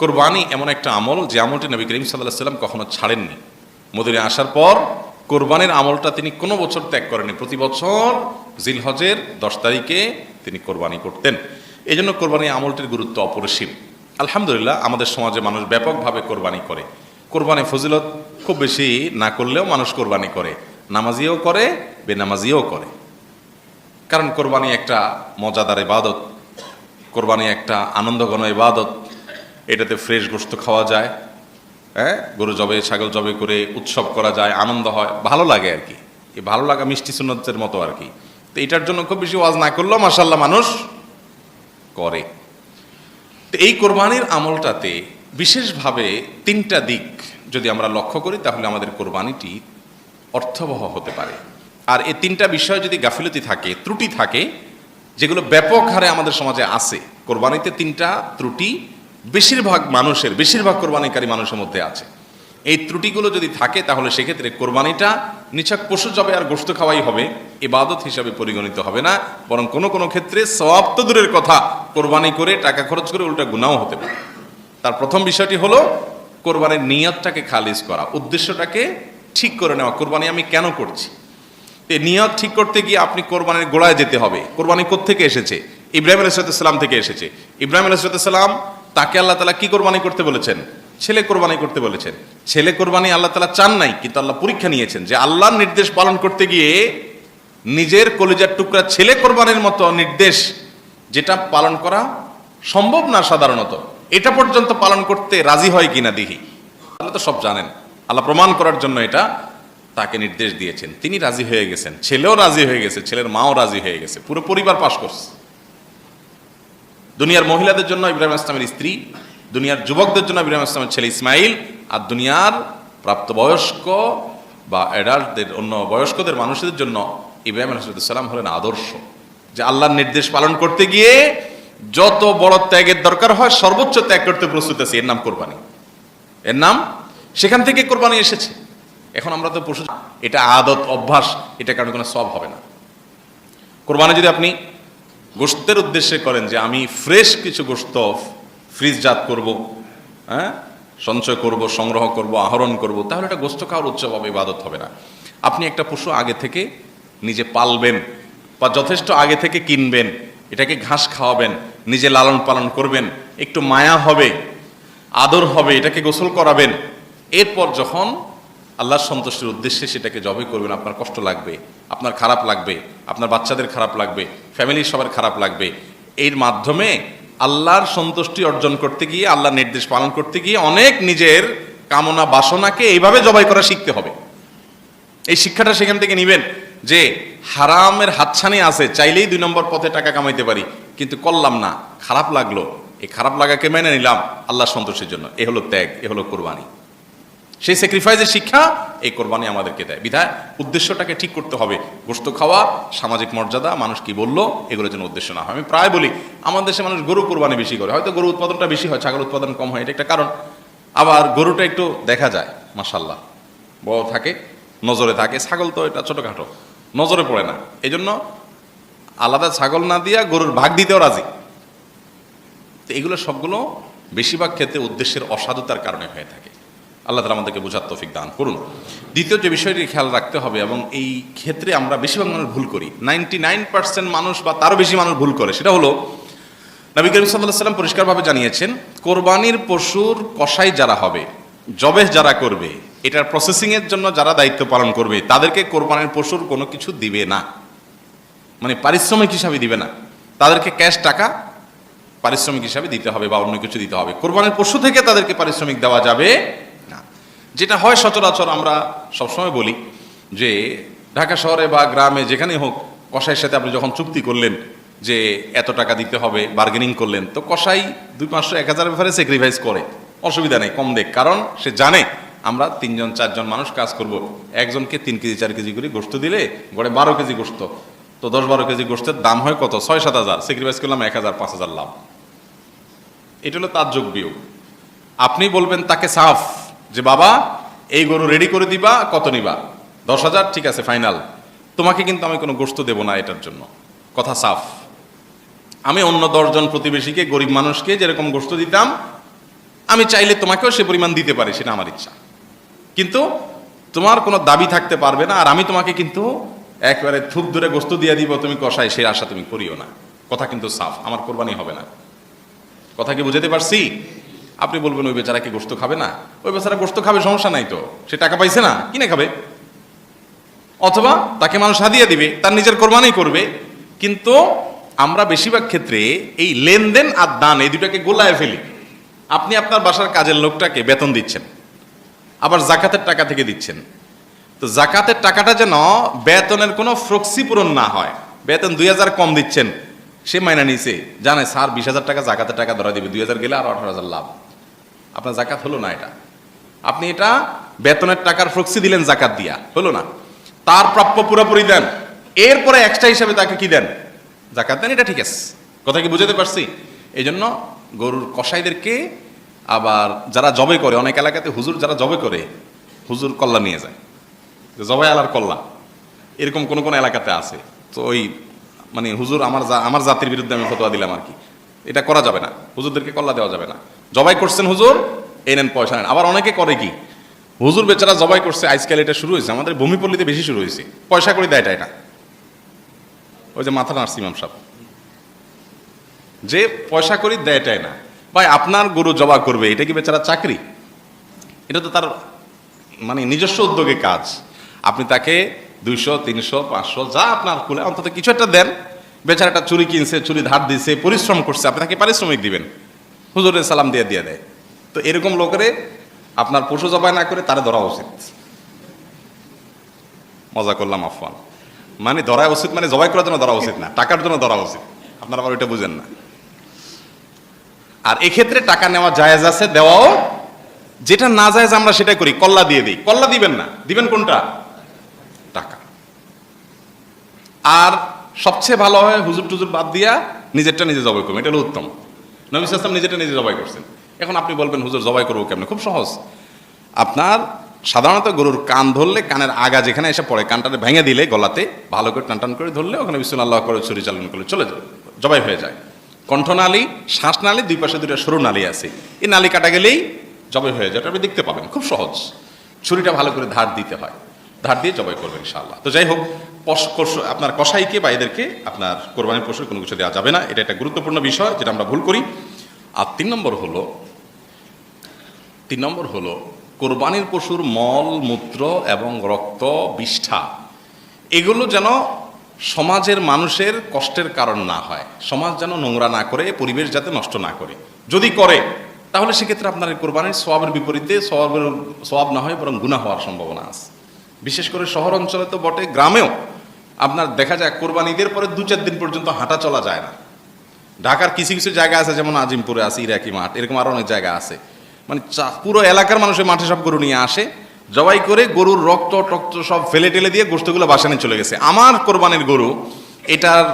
কোরবানি এমন একটা আমল যে আমলটি নবী করিম সাল্লাল্লাহু আলাইহি ওয়াসাল্লাম কখনো ছাড়েননি। মদিনায় আসার পর কোরবানির আমলটা তিনি কোনো বছর ত্যাগ করেননি। প্রতি বছর জিলহজের 10 তারিখে তিনি কোরবানি করতেন। এই জন্য কোরবানি আমলটির গুরুত্ব অপরিসীম। আলহামদুলিল্লাহ আমাদের সমাজে মানুষ ব্যাপকভাবে কোরবানি করে। কোরবানি ফজিলত খুব বেশি না করলেও মানুষ কোরবানি করে, নামাজিও করে, বেনামাজিও করে। কারণ কোরবানি একটা মজাদার ইবাদত, কোরবানি একটা আনন্দঘন ইবাদত। এটাতে ফ্রেশ গোশত খাওয়া যায়, গরু জবে ছাগল জবে করে উৎসব করা যায়, আনন্দ হয়, ভালো লাগে আর কি। এই ভালো লাগা মিষ্টি সুন্নতের মতো আর কি। তো এটার জন্য খুব বেশি ওয়াজ না করলেও মাশাআল্লাহ মানুষ করে। তো এই কোরবানির আমলটাতে বিশেষভাবে 3টা দিক যদি আমরা লক্ষ্য করি তাহলে আমাদের কোরবানিটি অর্থবহ হতে পারে। আর এই 3টা বিষয় যদি গাফিলতি থাকে, ত্রুটি থাকে, যেগুলো ব্যাপক হারে আমাদের সমাজে আছে, কোরবানিতে 3টা ত্রুটি বেশিরভাগ কোরবানিকারী মানুষের মধ্যে আছে। এই ত্রুটিগুলো যদি থাকে তাহলে সেক্ষেত্রে কোরবানিটা নিছক পশু জবে আর গোশত খাওয়াই হবে, ইবাদত হিসাবে পরিগণিত হবে না, বরং কোনো কোনো ক্ষেত্রে সওয়াব তো দূরের কথা, কোরবানি করে টাকা খরচ করে উল্টা গুনাহও হতে পারে। তার প্রথম বিষয়টি হলো কোরবানির নিয়তটাকে খালিজ করা, উদ্দেশ্যটাকে ঠিক করে নেওয়া। কোরবানি আমি কেন করছি? এই নিয়ত ঠিক করতে গিয়ে আপনি কোরবানির গোড়ায় যেতে হবে। কোরবানি কোত্থেকে এসেছে? ইব্রাহিম আলাইহিস সালাম থেকে এসেছে। ইব্রাহিম আলাইহিস সালাম তাকে আল্লাহ তাআলা কি কোরবানি করতে বলেছেন? ছেলে কোরবানি করতে বলেছেন। ছেলে কোরবানি আল্লাহ তাআলা চান নাই, কিন্তু আল্লাহ পরীক্ষা নিয়েছেন যে আল্লাহর নির্দেশ পালন করতে গিয়ে নিজের কলিজার টুকরা ছেলে কোরবানির মতো নির্দেশ, যেটা পালন করা সম্ভব না সাধারণত, এটা পর্যন্ত পালন করতে রাজি হয় কিনা দেখি। আল্লাহ তো সব জানেন, আল্লাহ প্রমাণ করার জন্য এটা তাকে নির্দেশ দিয়েছেন। তিনি রাজি হয়ে গেছেন, ছেলেও রাজি হয়ে গেছে, ছেলের মাও রাজি হয়ে গেছে, পুরো পরিবার পাশ করছে। দুনিয়ার মহিলাদের জন্য ইব্রাহিম ইসলামের স্ত্রী, দুনিয়ার যুবকদের জন্য ইব্রাহিম ইসলামের ছেলে ইসমাইল, আর দুনিয়ার প্রাপ্তবয়স্ক বা অ্যাডাল্টদের, অন্য বয়স্কদের মানুষদের জন্য ইব্রাহিম আলাইহিস সালাম হলেন আদর্শ। যে আল্লাহর নির্দেশ পালন করতে গিয়ে যত বড় ত্যাগের দরকার হয় সর্বোচ্চ ত্যাগ করতে প্রস্তুত আছে, এর নাম কোরবানি। এর নাম, সেখান থেকে কোরবানি এসেছে। এখন আমরা তো পশু, এটা আদত অভ্যাস, এটা কারণে কোনো সওয়াব হবে না। কোরবানি যদি আপনি গোশতের উদ্দেশ্যে করেন যে আমি ফ্রেশ কিছু গোশত ফ্রিজজাত করব, সঞ্চয় করব, সংগ্রহ করব, আহরণ করব, তাহলে এটা গোশত খাওয়ার উৎসব হবে, ইবাদত হবে না। আপনি একটা পশু আগে থেকে নিজে পালবেন বা যথেষ্ট আগে থেকে কিনবেন, এটাকে ঘাস খাওয়াবেন, নিজে লালন পালন করবেন, একটু মায়া হবে, আদর হবে, এটাকে গোসল করাবেন। এরপর যখন আল্লাহর সন্তুষ্টির উদ্দেশ্যে সেটাকে জবে করবেন, আপনার কষ্ট লাগবে, আপনার খারাপ লাগবে, আপনার বাচ্চাদের খারাপ লাগবে, ফ্যামিলির সবার খারাপ লাগবে। এর মাধ্যমে আল্লাহর সন্তুষ্টি অর্জন করতে গিয়ে, আল্লাহর নির্দেশ পালন করতে গিয়ে অনেক নিজের কামনা বাসনাকে এইভাবে জবাই করা শিখতে হবে। এই শিক্ষাটা সেখান থেকে নেবেন যে হারামের হাতছানি আছে, চাইলেই 2 নম্বর পথে টাকা কামাইতে পারি, কিন্তু করলাম না, খারাপ লাগলো, এই খারাপ লাগাকে মেনে নিলাম আল্লাহর সন্তুষ্টির জন্য। এ হলো ত্যাগ, এ হলো কোরবানি। সেই স্যাক্রিফাইসের শিক্ষা এই কোরবানি আমাদেরকে দেয়। বিধায় উদ্দেশ্যটাকে ঠিক করতে হবে। গোশত খাওয়া, সামাজিক মর্যাদা, মানুষ কি বললো, এগুলোর জন্য উদ্দেশ্য না হয়। আমি প্রায় বলি আমাদের দেশে মানুষ গরু কোরবানি বেশি করে, হয়তো গরু উৎপাদনটা বেশি হয়, ছাগল উৎপাদন কম হয়, এটা একটা কারণ। আবার গরুটা একটু দেখা যায় মাশাআল্লাহ বড় থাকে, নজরে থাকে। ছাগল তো এটা ছোটখাটো, নজরে পড়ে না, এই জন্য আলাদা ছাগল না দিয়া গরুর ভাগ দিতেও রাজি। তো এগুলো সবগুলো বেশিরভাগ ক্ষেত্রে উদ্দেশ্যের অসাধুতার কারণে হয়ে থাকে। আল্লাহ তাআলা আমাদেরকে বোঝার তৌফিক দান করুন। দ্বিতীয় যে বিষয়টি খেয়াল রাখতে হবে, এবং এই ক্ষেত্রে আমরা বেশিরভাগ মানুষ ভুল করি, 99% মানুষ বা তারও বেশি মানুষ ভুল করে, সেটা হলো নবী করিম সাল্লাল্লাহু আলাইহি ওয়াসাল্লাম পরিষ্কারভাবে জানিয়েছেন, কোরবানির পশুর কসাই যারা হবে, জবেহ যারা করবে, এটার প্রসেসিংয়ের জন্য যারা দায়িত্ব পালন করবে, তাদেরকে কোরবানির পশুর কোনো কিছু দিবে না, মানে পারিশ্রমিক হিসাবে দিবে না। তাদেরকে ক্যাশ টাকা পারিশ্রমিক হিসাবে দিতে হবে বা অন্য কিছু দিতে হবে। কোরবানির পশু থেকে তাদেরকে পারিশ্রমিক দেওয়া যাবে না। যেটা হয় সচরাচর, আমরা সবসময় বলি যে ঢাকা শহরে বা গ্রামে যেখানে হোক, কসাইয়ের সাথে আপনি যখন চুক্তি করলেন যে এত টাকা দিতে হবে, বার্গেনিং করলেন, তো কসাই 200, 500, 1000 ব্যাপারে স্যাক্রিফাইস করে, অসুবিধা নেই, কম দেখ। কারণ সে জানে আমরা 3জন 4জন মানুষ কাজ করব, একজনকে 3 কেজি 4 কেজি করে গোশত দিলে গড়ে 12 কেজি গোশত, তো 10-12 কেজি গোশতের দাম হয় কত? 6-7 হাজার। স্যাক্রিফাইস করলাম 1000-5000 লাভ। এটা হলো তার যোগ বিয়োগ। আপনি বলবেন তাকে সাফ যে বাবা এই গরু রেডি করে দিবা, কত নিবা? 10,000, ঠিক আছে ফাইনাল, তোমাকে কিন্তু আমি কোনো গোশত দেবো না এটার জন্য, কথা সাফ। আমি অন্য 10 জন প্রতিবেশীকে, গরিব মানুষকে যেরকম গোশত দিতাম আমি চাইলে তোমাকেও সে পরিমাণ দিতে পারি, সেটা আমার ইচ্ছা, কিন্তু তোমার কোনো দাবি থাকতে পারবে না। আর আমি তোমাকে কিন্তু একবারে থুপ ধরে গোস্ত দিয়ে দিব, তুমি কষাই, সে আশা তুমি করিও না। কথা কিন্তু সাফ, আমার কোরবানি হবে না। কথা কি বুঝাতে পারছি? আপনি বলবেন ওই বেচারা কি গোস্ত খাবে না? ওই বেচারা গোস্ত খাবে, সমস্যা নাই তো, সে টাকা পাইছে না, কিনে খাবে। অথবা তাকে মানুষ হাদিয়া দিবে, তার নিজের কোরবানি করবে। কিন্তু আমরা বেশিরভাগ ক্ষেত্রে এই লেনদেন আর দান এই দুটাকে গোলায় ফেলি। আপনি আপনার বাসার কাজের লোকটাকে বেতন দিচ্ছেন, আবার জাকাতের টাকা থেকে দিচ্ছেন। তো জাকাতের টাকাটা যেন বেতনের কোনো ফ্রক্সি পূরণ না হয়। বেতন 2000 কম দিচ্ছেন, সে মাইনা নিছে, জানে স্যার 20,000 টাকা জাকাতের টাকা ধরা দিবে, 2000 গেলে আর 18,000 লাভ। আপনার জাকাত হলো না এটা। আপনি এটা বেতনের টাকার ফ্রক্সি দিলেন জাকাত দিয়া, হলো না। তার প্রাপ্য পুরোপুরি দেন, এরপরে এক্সট্রা হিসাবে তাকে কি দেন? জাকাত দেন, এটা ঠিক আছে। কথা কি বুঝাতে পারছি? এই জন্য গরুর কসাইদেরকে, আবার যারা জবে করে, অনেক এলাকাতে হুজুর যারা জবে করে, হুজুর কল্লা নিয়ে যায়, জবাই আলার কল্লা, এরকম কোন কোন এলাকাতে আছে। তো ওই মানে হুজুর আমার জাতির বিরুদ্ধে আমি ফতোয়া দিলাম আর কি, এটা করা যাবে না, হুজুরদেরকে কল্লা দেওয়া যাবে না। জবাই করছেন হুজুর, এই নেন পয়সা নেন। আবার অনেকে করে কি, হুজুর বেচারা জবাই করছে, আজকাল এটা শুরু হয়েছে, আমাদের ভূমিপল্লীতে বেশি শুরু হয়েছে, পয়সা করে দেয় এটা। ওই যে মাথা নার্স ইমাম সাহেব, যে পয়সা করি দেয় এটাই না। ভাই আপনার গরু জবা করবে, এটা কি বেচারা চাকরি? এটা তো তার মানে নিজস্ব উদ্যোগে কাজ। আপনি তাকে 200, 300, 500 যা আপনার কুলে অন্তত কিছু একটা দেন। বেচারাটা চুরি কিনছে, চুরি ধার দিছে, পরিশ্রম করছে, আপনি তাকে পারিশ্রমিক দিবেন, হুজুরের সালাম দিয়ে দেয়। তো এরকম লোকেরে আপনার পশু জবাই না করে তারা ধরা উচিত। মজা করলাম, আফওয়ান। মানে ধরা উচিত মানে জবাই করার জন্য ধরা উচিত না, টাকার জন্য ধরা উচিত। আপনারা আবার ওইটা বুঝেন না। আর এক্ষেত্রে টাকা নেওয়া জায়েজ আছে, দেওয়াও। যেটা না জায়েজ আমরা সেটাই করি, কল্লা দিয়ে দিই। কল্লা দিবেন না, দিবেন কোনটা? টাকা। আর সবচেয়ে ভালো হয় হুজুর টুজুর বাদ দিয়া নিজেরটা নিজে জবাই করবেন, এটা হলো উত্তম। নবী সাল্লাল্লাহু আলাইহি ওয়াসাল্লাম নিজেরটা নিজে জবাই করছেন। এখন আপনি বলবেন হুজুর জবাই করবো কেমনে? খুব সহজ। আপনার সাধারণত গরুর কান ধরলে, কানের আগা যেখানে এসে পড়ে, কানটাতে ভেঙে দিলে গলাতে ভালো করে টান টান করে ধরলে, ওখানে বিসমিল্লাহ করে ছুরি চালন করলে চলে যাবে, জবাই হয়ে যায়। কণ্ঠনালী, শ্বাসনালী, দুই পাশে দুইটা সরু নালী আছে, এই নালী কাটা গেলেই জবাই হয়ে যায়। আপনি দেখতে পাবেন, খুব সহজ। ছুরিটা ভালো করে ধার দিতে হয়, ধার দিয়ে জবাই করবেন ইনশাআল্লাহ। তো যাই হোক, আপনার কসাইকে বা এদেরকে আপনার কোরবানির পশুর কোনো কিছু দেওয়া যাবে না, এটা একটা গুরুত্বপূর্ণ বিষয় যেটা আমরা ভুল করি। আর 3 নম্বর হলো কোরবানির পশুর মল, মূত্র এবং রক্ত, বিষ্ঠা, এগুলো যেন সমাজের মানুষের কষ্টের কারণ না হয়। সমাজ যেন নোংরা না করে, পরিবেশ যাতে নষ্ট না করে। যদি করে তাহলে সেক্ষেত্রে আপনার এই কোরবানির সওয়াবের বিপরীতে সওয়াব না হয়, বরং গুনাহ হওয়ার সম্ভাবনা আছে। বিশেষ করে শহর অঞ্চলে তো বটে, গ্রামেও আপনার দেখা যায় কোরবানি ঈদের পরে 2-4 দিন পর্যন্ত হাঁটা চলা যায় না। ঢাকার কিছু কিছু জায়গা আছে, যেমন আজিমপুরে আছে, ইরাকি মাঠ, এরকম আরও অনেক জায়গা আছে। মানে পুরো এলাকার মানুষের মাঠে সব গরু নিয়ে আসে, জবাই করে গরুর রক্ত টক্ত সব ফেলে টেলে দিয়ে গোশতগুলো বাসানে চলে গেছে। আমার কোরবানির গরু, এটার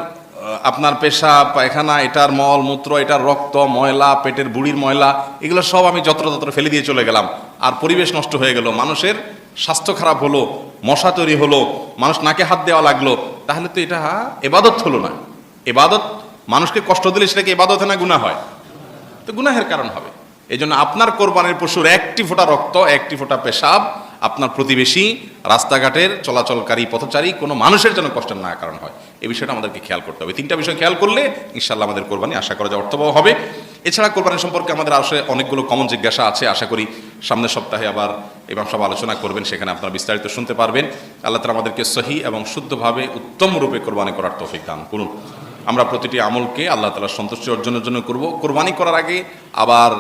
আপনার পেশাব পায়খানা, এটার মল মূত্র, এটার রক্ত, ময়লা, পেটের বুড়ির ময়লা, এগুলো সব আমি যত্র ফেলে দিয়ে চলে গেলাম। আর পরিবেশ নষ্ট হয়ে গেল, মানুষের স্বাস্থ্য খারাপ হলো, মশা তৈরি হলো, মানুষ নাকে হাত দেওয়া লাগলো। তাহলে তো এটা ইবাদত হলো না। ইবাদত, মানুষকে কষ্ট দিলে সেটাকে ইবাদত না গুনাহ হয়? তো গুনাহের কারণ হবে। এই জন্য আপনার কোরবানির পশুর একটি ফোঁটা রক্ত, একটি ফোঁটা পেশাব আপনার প্রতিবেশী, রাস্তাঘাটের চলাচলকারী পথচারী কোনো মানুষের যেন কষ্টের না কারণ হয়। এই বিষয়টা আমাদেরকে খেয়াল করতে হবে। 3টা বিষয় খেয়াল করলে ইনশাআল্লাহ আমাদের কোরবানি আশা করা যায় অর্থবহ হবে। এছাড়া কোরবানি সম্পর্কে আমাদের আসলে অনেকগুলো কমন জিজ্ঞাসা আছে। আশা করি সামনের সপ্তাহে আবার ইমাম সাহেব আলোচনা করবেন, সেখানে আপনারা বিস্তারিত শুনতে পারবেন। আল্লাহ তাআলা আমাদেরকে সহি এবং শুদ্ধভাবে উত্তম রূপে কোরবানি করার তৌফিক দান করুন। আমরা প্রতিটি আমলকে আল্লাহ তাআলার সন্তুষ্টি অর্জনের জন্য করব। কোরবানি করার আগে আবার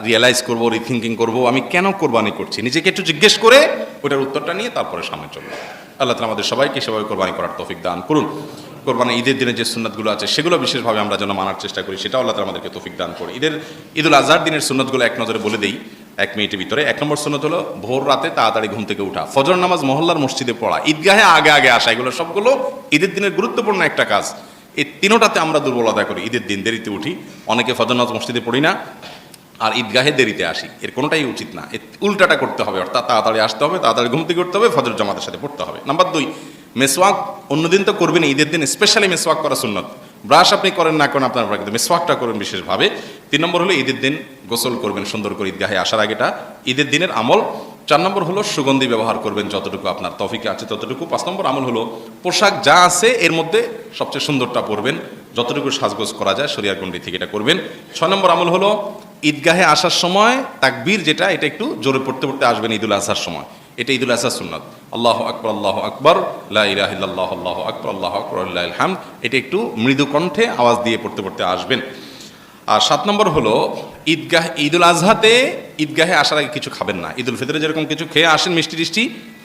রিয়েলাইজ করব, রিথিঙ্কিং করব, আমি কেন কোরবানি করছি, নিজেকে একটু জিজ্ঞেস করে ওটার উত্তরটা নিয়ে তারপরে সামনে চলব। আল্লাহ তাআলা আমাদের সবাইকে সেভাবে কোরবানি করার তৌফিক দান করুন। কোরবানি ঈদের দিনে যে সুন্নাতগুলো আছে সেগুলো বিশেষভাবে আমরা যেন মানার চেষ্টা করি, সেটাও আল্লাহ তাআলা আমাদেরকে তৌফিক দান করে। ঈদুল আজহার দিনের সুন্নাতগুলো এক নজরে বলে দেই 1 মিনিটের ভিতরে। 1 নম্বর সুন্নাত হলো ভোর রাতে তাড়াতাড়ি ঘুম থেকে উঠা, ফজর নামাজ মহল্লার মসজিদে পড়া, ঈদগাহে আগে আসা। এগুলো সবগুলো ঈদের দিনের গুরুত্বপূর্ণ একটা কাজ। এই 3টাতে আমরা দুর্বলতা করি। ঈদের দিন দেরিতে উঠি, অনেকে ফজর নামাজ মসজিদে পড়ি না, আর ঈদগাহে দেরিতে আসি। এর কোনোটাই উচিত না, উল্টাটা করতে হবে। অর্থাৎ তাড়াতাড়ি আসতে হবে, তাড়াতাড়ি ঘুম থেকে উঠতে হবে, ফজর জামাতের সাথে পড়তে হবে। নাম্বার 2, মেসওয়াক অন্যদিন তো করবেন, ঈদের দিন স্পেশালি মেসওয়াক করা সুন্নত। ব্রাশ আপনি করেন না করেন আপনার ব্যাপার, কিন্তু মিসওয়াকটা করবেন বিশেষভাবে। 3 নম্বর হলো ঈদের দিন গোসল করবেন সুন্দর করে ঈদগাহে আসার আগেটা ঈদের দিনের আমল। 4 নম্বর হলো সুগন্ধি ব্যবহার করবেন যতটুকু আপনার তৌফিকে আছে ততটুকু। 5 নম্বর আমল হলো পোশাক যা আছে এর মধ্যে সবচেয়ে সুন্দরটা পরবেন, যতটুকু সাজগোজ করা যায় শরিয়ার গণ্ডি থেকে এটা করবেন। 6 নম্বর আমল হলো ঈদগাহে আসার সময় তাকবীর যেটা এটা একটু জোরে পড়তে পড়তে আসবেন ঈদুল আজহার সময়, এটা ঈদুল আজহার সুন্নাত। আল্লাহু আকবার আল্লাহু আকবার লা ইলাহা ইল্লাল্লাহ আল্লাহু আকবার আল্লাহু আকবার লিল্লাহিল হামদ, এটা একটু মৃদু কণ্ঠে আওয়াজ দিয়ে পড়তে পড়তে আসবেন। আর 7 নম্বর হলো ঈদুল আজহাতে ঈদগাহে আসার আগে কিছু খাবেন না। ঈদুল ফিতরে যেরকম কিছু খেয়ে আসেন মিষ্টি টিষ্টি,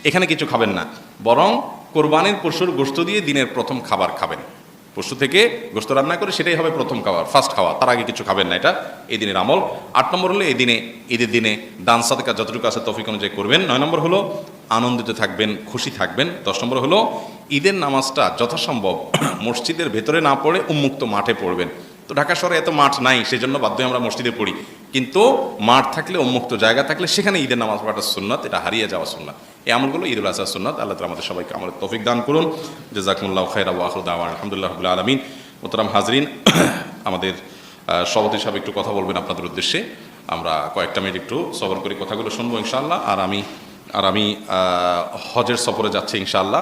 এখানে কিছু খাবেন না, বরং কোরবানির পশুর গোশত দিয়ে দিনের প্রথম খাবার খাবেন। পশু থেকে গোশত রান্না করে সেটাই হবে প্রথম খাবার, ফার্স্ট খাওয়া, তার আগে কিছু খাবেন না, এটা এই দিনের আমল। 8 নম্বর হলো ঈদের দিনে দান সাদকা যতটুকু আছে তৌফিক অনুযায়ী করবেন। 9 নম্বর হলো আনন্দিত থাকবেন, খুশি থাকবেন। 10 নম্বর হলো ঈদের নামাজটা যথাসম্ভব মসজিদের ভেতরে না পড়ে উন্মুক্ত মাঠে পড়বেন। তো ঢাকা শহরে এত মাঠ নাই, সেজন্য বাধ্য হয়ে আমরা মসজিদে পড়ি, কিন্তু মাঠ থাকলে উন্মুক্ত জায়গা থাকলে সেখানে ঈদের নামাজ পড়াটা সুন্নাত, এটা হারিয়ে যাওয়া সুন্নাত। এই আমলগুলো ঈদুল আজহা সুন্নাত। আল্লাহ তাআলা আমাদের সবাইকে আমলের তৌফিক দান করুন। জাযাকুমুল্লাহু খাইরান ওয়া আখিরু দাওয়ানা আলহামদুলিল্লাহি রাব্বিল আলামিন। মোহতারাম হাজরিন, আমাদের সভাপতি সাহেব একটু কথা বলবেন আপনাদের উদ্দেশ্যে। আমরা কয়েকটা মিনিট একটু সবর করে কথাগুলো শুনবো ইনশাআল্লাহ। আর আমি হজের সফরে যাচ্ছি ইনশাআল্লাহ।